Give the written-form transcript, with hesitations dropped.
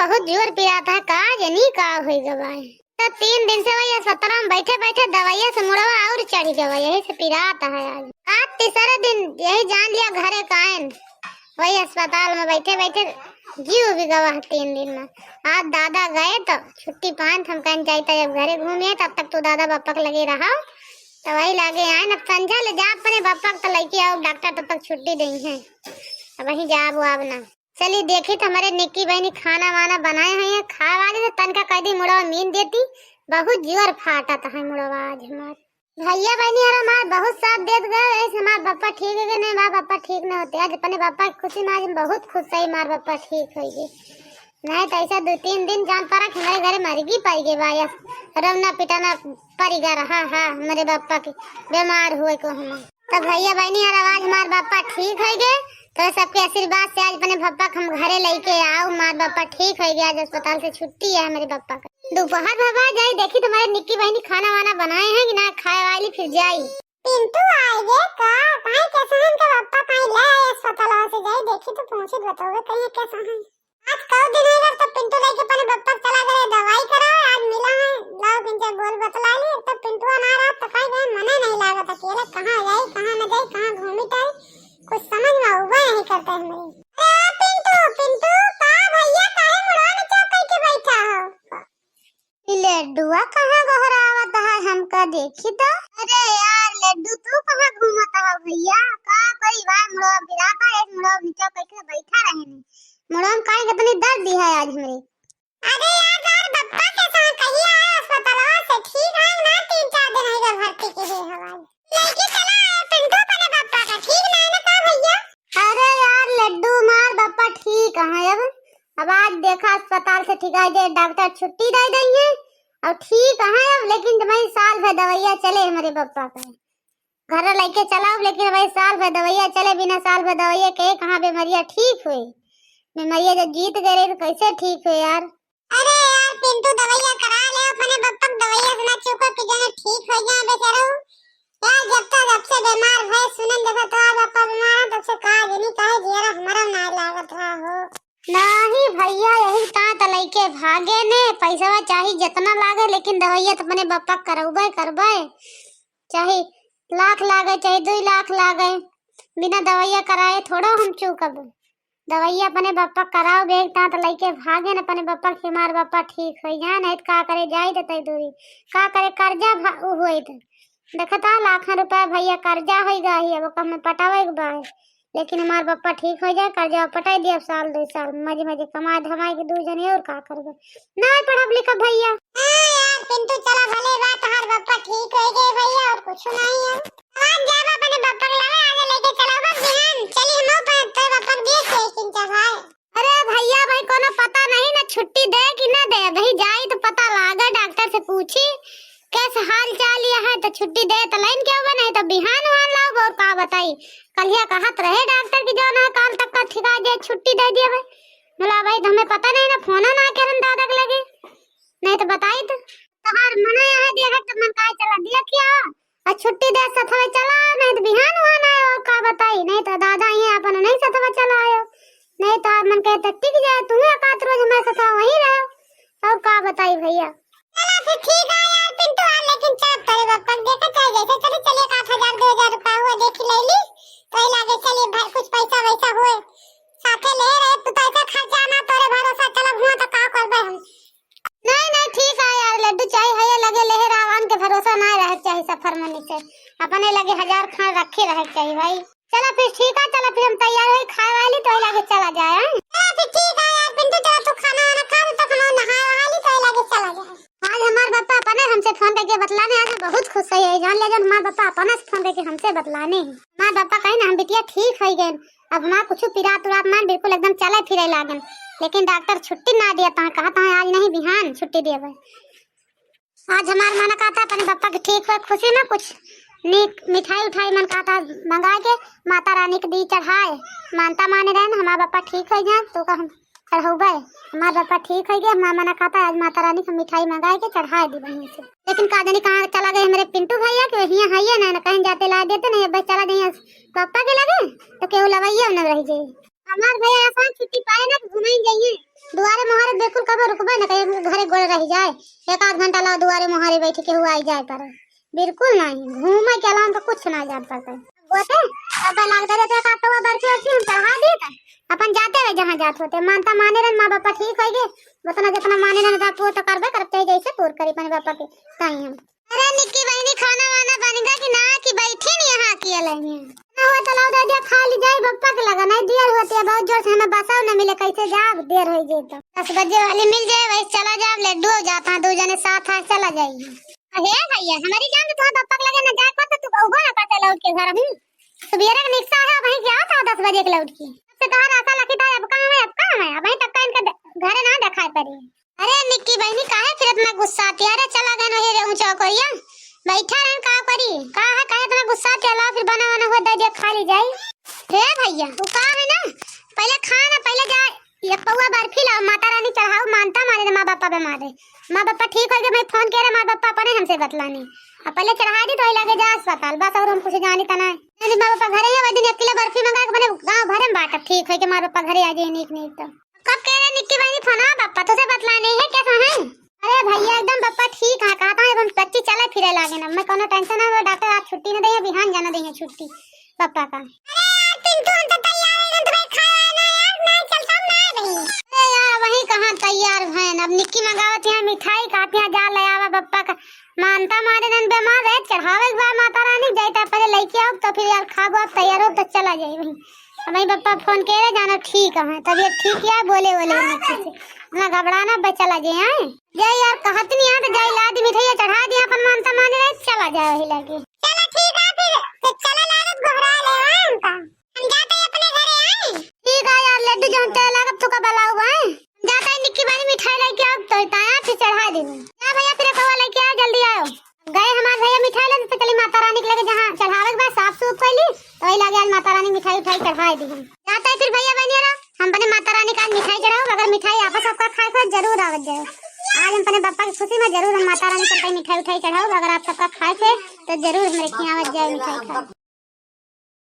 बहुत जोर पिराता है का जनी का होई गवाए। तो 3 दिन से वही अस्पताल में बैठे बैठे दवाइयां से मुड़वा और चढ़ गवा, यही से पिराता है। आज तीसरा दिन यही जान लिया घरे कायन वही अस्पताल में बैठे बैठे जीव भी गवा 3 दिन में। आज दादा गए तो छुट्टी पान हम कहीं जाता जब घरे घूमिए तब तक तो दादा बापा के लगे रहा, तो वही लागे आए न संझा ले जा अपने बापा तो लेके आओ डॉक्टर तब तक छुट्टी दी है, वही जाब आब ना। चलिए देखी तो हमारे निक्की बहनी खाना वाना बनाए हैं, खा वाले तो तनका कदी मुड़वा मीन देती, बहुत जोर फाटा था मुड़वा। आज हमारे भैया बहनी हमारे बहुत साथ देत गए, ऐसे हमारे पापा ठीक है नहीं, हमारे पापा ठीक न होते। आज अपने पापा की खुशी में आज बहुत खुश है हमारे पापा ठीक हो गए, नहीं तो ऐसा 2-3 दिन जान पड़ा कि हमारे घर मरगी पाई गई बाया रवना पिटाना परिगा रहा। हाँ हमारे पापा के बीमार हुए को हम तो भैया बहनी आवाज हमारे पापा ठीक हो गए, तो सबके आशीर्वाद से आज अपने पापा हम घरे लेके आओ, हमारे पापा ठीक हो गया। आज अस्पताल से छुट्टी है मेरे पापा का। दोपहर भवा जाए देखी तुम्हारे निक्की बहनी खाना वाना बनाए हैं कि ना खाए वाली फिर जाई। पिंटू आएगे का कहीं कैसा है इनका पापा कहीं ले आए अस्पताल से जाए देखी तो पहुंचे बताओगे कहीं कैसा है। आज कौ दिन है तो पिंटू लेके अपने पापा चला गए दवाई कराए, आज मिला है लाओ किंचे बोल बतला ली तो पिंटू ना रहा तो कहीं गए मने नहीं लागत अकेले कहां जाए कहां न जाए कहां घूमी टाई कुछ समझ में हुआ नहीं करता है मेरे। अरे पिंटू पिंटू का भैया काहे मुड़वा ने चौक के बैठा हो। लड्डुआ कहाँ गहरावत है हमका देखी तो। अरे यार लड्डू तू कहाँ घूमता है भैया का कोई भाई मुड़वा बिराता है मुड़वा नीचे करके बैठा रहे नहीं मुड़वा में काहे कितनी दर्द दी है आज मेरे। अरे यार बप्पा के साथ कहीं आया अस्पताल से ठीक है ना 3-4 दिन है भर्ती के लिए हवाले लेके चला आया पिंटू अपने बप्पा का ठीक ना है ना का भैया। अरे यार लड्डू मार बप्पा ठीक है अब आज देखा अस्पताल से ठीक है डॉक्टर छुट्टी दे दी है अब ठीक है अब, लेकिन भाई साल भर दवाइयाँ चले हमारे पापा का घर लेके चलाओ, लेकिन भाई साल भर दवाइयाँ चले बिना साल भर दवाइयाँ के कहाँ बीमारियाँ ठीक हुई। बीमारियाँ जब जीत गए तो कैसे ठीक हुई यार। अरे यार पिंटू दवाइयाँ करा ले अपने पापा दवाइयाँ सुना चुका कि जने ठीक हो जाए बेचारा यार जब से बीमार है सुनन देखा तो पापा बीमार है तब से कहा नहीं कहे जीरा हमारा ना लागत रहा हो। नहीं भैया यही कहाँ तो लेके भागे ने पैसा चाहिए जितना लागे लेकिन दवाइयाँ तो अपने पापा करबे करबे चाहे लाख लागे चाहे 2 लाख लागे बिना दवाइयाँ कराए थोड़ा हम चूकब। दवाइयाँ अपने पापा कराओ बेग ता तो लेके भागे न अपने पापा के हमारे पापा ठीक हो जाए नहीं तो का करे जाए तो दूरी का करे कर्जा हुए तो देखता लाखों रुपया भैया कर्जा हो गई अब कम पटावे के बाद लेकिन हमारे पापा ठीक हो जाए कर्जा पटाई दिया साल 2 साल मजे मजे कमा धमाई के 2 जने और का करबे नहीं पढ़ब लिखब भैया। यार पिंटू चला भले बात हर पापा ठीक हो गए भैया और कुछ नहीं है आज जाब अपने पापा के लावे आगे लेके चला बस बिहान चली हम पर तेरे पापा देख के चिंता भाई। अरे भैया भाई कोनो पता नहीं ना छुट्टी दे कि ना दे भाई जाई तो पता लागा डॉक्टर से पूछी कैसे हाल चाल है तो छुट्टी दे तो लाइन क्या हुआ नहीं तो बिहान वहां लाओ और का बताई कलिया कहत रहे डॉक्टर की जो ना काल तक का ठिका दे छुट्टी दे दिया भाई बोला भाई तो हमें पता नहीं ना फोन ना करन दादा के लगे नहीं तो बताई तो तहार मना है दिया है तो मन काय चला दिया क्या और छुट्टी दे सथवा चला नहीं तो बिहान वहां ना और का बताई नहीं तो दादा ये अपन नहीं सथवा चला आयो नहीं तो मन कहते टिक जाए तुम्हें कात रोज मैं सथवा वहीं रहो और का बताई भैया। चला फिर ठीक है यार पिंटू आ लेकिन चाप तेरे पापा देखा चाहे जैसे चले चले 8,000-2,000 रुपया हुआ देख ले ली तो लागे चलिए भाई कुछ पैसा वैसा हुए साथे ले रहे तो ऐसा खर्चा ना तोरे भरोसा चला हुआ तो का करबे हम। नहीं ठीक है यार लड्डू चाहे है लगे लहरावान के भरोसा ना रहे चाहिए सफर में से अपने लगे 1000 खान रखे रहे चाहिए भाई। चला फिर ठीक है चला फिर हम तैयार हो खाए वाली तो लगे चला जाए। फिर ठीक है यार पिंटू चला तू खाना वाना खा तो खाना नहा वाली तो लगे चला जाए। आज हमारे पापा अपने हमसे फोन करके बतलाने आज बहुत खुश है जान ले जान हमारे पापा अपने से फोन करके हमसे बतलाने हैं हमारे पापा कहीं ना हम बिटिया ठीक हो गए अब हमारा कुछ पिरा तुरात मान बिल्कुल एकदम चले फिरे लागन लेकिन डॉक्टर छुट्टी ना दिया था कहा था आज नहीं बिहान छुट्टी दिया आज हमारे मन कहा था अपने पापा के ठीक हुआ खुशी ना कुछ मिठाई उठाई मन कहा था मंगा के माता रानी के दी चढ़ाए मानता माने रहे हमारे पापा ठीक हो जाए तो हम चढ़ाऊबे हमारे पापा ठीक हो गया हमारा मना खाता आज माता रानी को मिठाई मंगा के चढ़ा दी बहन से लेकिन का जानी कहाँ चला गए मेरे पिंटू भैया के यहाँ है ना कहीं जाते ला देते नहीं बस चला जाइए पापा के लगे तो केहू लवैया न रह जाए हमार भैया आसान छुट्टी पाए ना घुमाई जाइए दुआरे मोहरे बिल्कुल कभी रुकबे ना कहीं घरे गोड़ रह जाए एक आध घंटा ला दुआरे मोहरे बैठ के हुआ आई जाए पर बिल्कुल नहीं घूमे के अलावा तो कुछ ना जान पाते गोते अब लाग दे तो का तो बरछी अच्छी चढ़ा दी अपन जाते रहे जहां जात होते मानता माने रन मां बाप ठीक है गे बतना जितना माने रन का वो तो करबे करते जैसे पूर करी अपन बापा के ताई हम अरे निक्की बहनी खाना वाना बन गया कि ना कि बैठी नहीं यहां की अलग ना हो तो लाउदा दे खा ली जाए बप्पा के लगा नहीं देर होती है बहुत जोर से हमें बसाव न मिले कैसे जाब देर हो जाए तो 10 बजे वाली मिल जाए वैसे चला जाब लड्डू हो जाता दो जने साथ हाथ चला जाइए अरे भैया हमारी जान तो तुम्हारे बप्पा के लगे ना जाए पता तू बहु ना पता लौट के घर सुबेरे का निक्सा है वहीं क्या था 10 बजे के लौट की से कहा आशा लकी था अब कहां है अभी तक का इनका घर ना दिखाई पड़ी अरे निक्की बहनी काहे फिर इतना गुस्सा आती है अरे चला गए हे ऊंचा कोरिया बैठा रहन का करी का है काहे इतना गुस्सा चला फिर बना बना हो दे खा ली जाए हे भैया तू का है ना पहले खा ना पहले जा ये पौवा बर्फी ला माता रानी चढ़ाओ मानता मारे मां बापा बीमार है मां बापा ठीक हो गए मैं फोन करे मां बापा अपने हमसे बतलानी अब पहले चढ़ा दी तो लगे जा अस्पताल बस और हम कुछ जानी तना नहीं मां बापा घरे है वही दिन 1 किलो बर्फी मंगा के बने गांव भरे में बांट ठीक है कि मां बापा घरे आ जाए नहीं तो कब कह रहे निक्की बहनी फोन पापा तुझे बतलाने है कैसा है अरे भैया एकदम पापा ठीक है कहता है हम बच्ची चले फिरे लागे ना मैं कोनो टेंशन ना डॉक्टर आज छुट्टी न दे बिहान जाना दे छुट्टी पापा का अरे पिंटू हम तो तैयार है तो भाई खाया ना यार ना चलता ना नहीं अरे यार वही कहां तैयार हैं अब निक्की मंगावत है मिठाई खाते हैं जा ले आवा पप्पा का मानता मारे दिन बीमार है चढ़ावे एक बार माता रानी जाता पहले लेके आओ तो फिर यार खागो आप तैयार हो तो चला जाए वही हमारे पापा फोन करे जाना ठीक है तबीयत ठीक है बोले निक्की से ना घबराना बे चला जाए हैं जय यार कहत नहीं है तो जय ला दी मिठाई चढ़ा दिया अपन मानता माने रहे चला जाए वही लगे चलो ठीक है फिर चला लागत घबरा ले उनका हम जाते हैं अपने घरे हैं ठीक है यार लड्डू जो ते लागत तो का बला हुआ है जाता है निक्की बहनी मिठाई लेके आओ तो ताया फिर चढ़ा दी क्या भैया फिर कौवा लेके आओ जल्दी आओ गए हमारे भैया मिठाई ले तो चली माता रानी के लगे जहां चढ़ावे के बाद साफ सूफ कर ली तो वही लगे आज माता रानी मिठाई उठाई चढ़ाई दी जाता है फिर भैया बहनी हम अपने माता रानी का मिठाई चढ़ाओ अगर मिठाई आपस आपका खाए तो जरूर आवत जाओ आज हम अपने पापा की खुशी में जरूर हम माता रानी को मिठाई उठाई चढ़ाओ अगर आप सबका खाए थे तो जरूर हमारे यहाँ आवत जाए मिठाई खाए